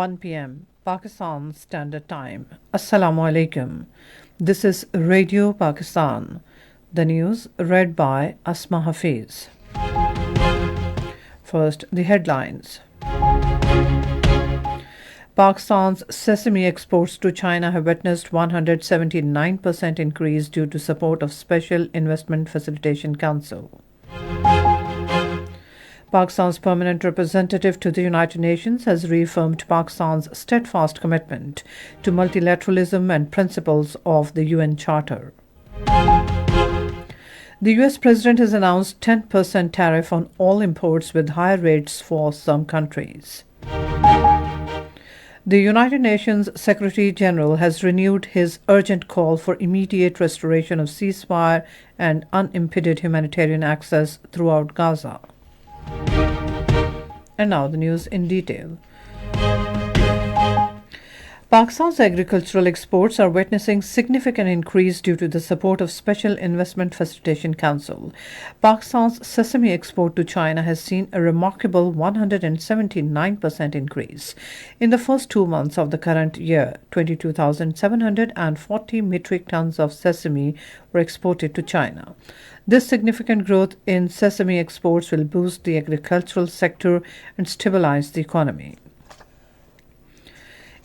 1 p.m. Pakistan Standard Time. Assalamu alaikum. This is Radio Pakistan. The news read by Asma Hafiz. First, the headlines. Pakistan's sesame exports to China have witnessed 179% increase due to support of Special Investment Facilitation Council. Pakistan's permanent representative to the United Nations has reaffirmed Pakistan's steadfast commitment to multilateralism and principles of the UN Charter. The US President has announced 10% tariff on all imports with higher rates for some countries. The United Nations Secretary General has renewed his urgent call for immediate restoration of ceasefire and unimpeded humanitarian access throughout Gaza. And now the news in detail. Pakistan's agricultural exports are witnessing significant increase due to the support of Special Investment Facilitation Council. Pakistan's sesame export to China has seen a remarkable 179% increase. In the first 2 months of the current year, 22,740 metric tons of sesame were exported to China. This significant growth in sesame exports will boost the agricultural sector and stabilize the economy.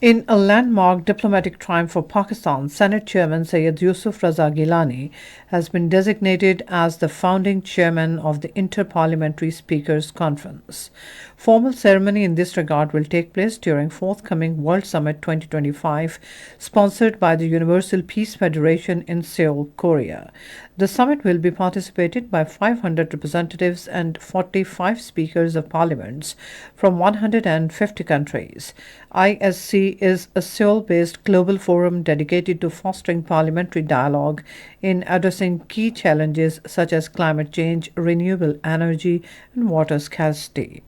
In a landmark diplomatic triumph for Pakistan, Senate Chairman Syed Yusuf Raza Gilani has been designated as the founding chairman of the Inter-Parliamentary Speakers Conference. Formal ceremony in this regard will take place during forthcoming World Summit 2025, sponsored by the Universal Peace Federation in Seoul, Korea. The summit will be participated by 500 representatives and 45 speakers of parliaments from 150 countries. ISC is a Seoul-based global forum dedicated to fostering parliamentary dialogue in addressing key challenges such as climate change, renewable energy, and water scarcity.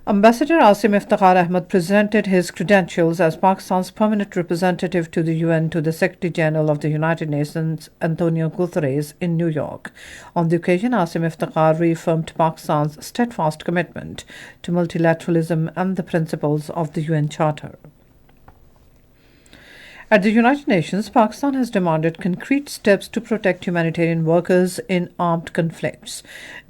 Ambassador Asim Iftikhar Ahmad presented his credentials as Pakistan's permanent representative to the UN to the Secretary General of the United Nations, Antonio Guterres, in New York. On the occasion, Asim Iftikhar reaffirmed Pakistan's steadfast commitment to multilateralism and the principles of the UN Charter. At the United Nations, Pakistan has demanded concrete steps to protect humanitarian workers in armed conflicts.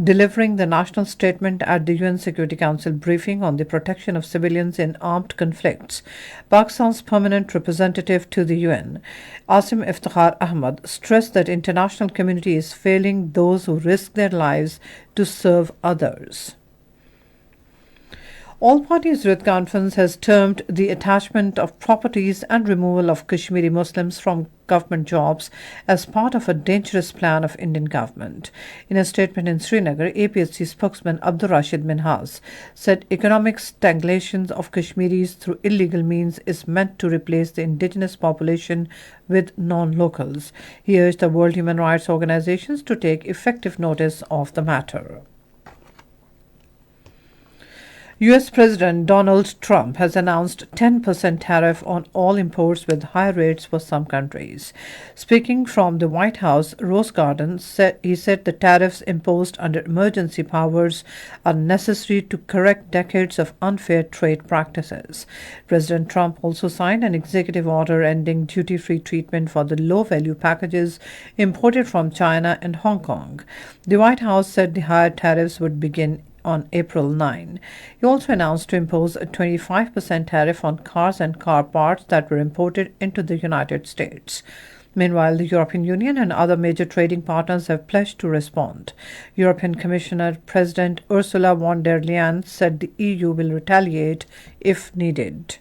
Delivering the national statement at the UN Security Council briefing on the protection of civilians in armed conflicts, Pakistan's permanent representative to the UN, Asim Iftikhar Ahmad, stressed that international community is failing those who risk their lives to serve others. All parties youth conference has termed the attachment of properties and removal of Kashmiri Muslims from government jobs as part of a dangerous plan of Indian government. In a statement in Srinagar, APHC spokesman Abdur Rashid Minhas said economic stagnation of Kashmiris through illegal means is meant to replace the indigenous population with non-locals. He urged the World Human Rights Organizations to take effective notice of the matter. US President Donald Trump has announced 10% tariff on all imports with high rates for some countries. Speaking from the White House Rose Garden, he said the tariffs imposed under emergency powers are necessary to correct decades of unfair trade practices. President Trump also signed an executive order ending duty-free treatment for the low-value packages imported from China and Hong Kong. The White House said the higher tariffs would begin on April 9. He also announced to impose a 25% tariff on cars and car parts that were imported into the United States. Meanwhile, the European Union and other major trading partners have pledged to respond. European Commissioner President Ursula von der Leyen said the EU will retaliate if needed.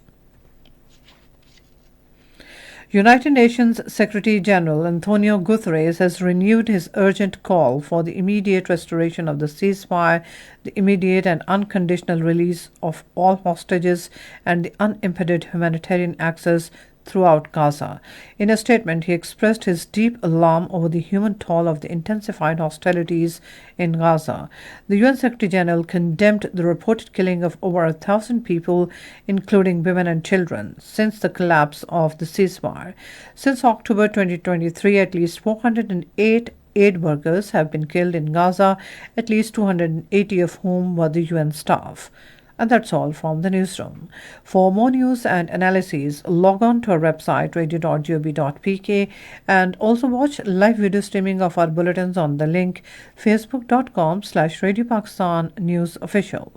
United Nations Secretary General Antonio Guterres has renewed his urgent call for the immediate restoration of the ceasefire, the immediate and unconditional release of all hostages, and the unimpeded humanitarian access throughout Gaza. In a statement, he expressed his deep alarm over the human toll of the intensified hostilities in Gaza. The UN Secretary General condemned the reported killing of over 1,000 people, including women and children, since the collapse of the ceasefire. Since October 2023, at least 408 aid workers have been killed in Gaza, at least 280 of whom were the UN staff. And that's all from the newsroom. For more news and analyses, log on to our website radio.gov.pk and also watch live video streaming of our bulletins on the link facebook.com/Radio Pakistan News Official.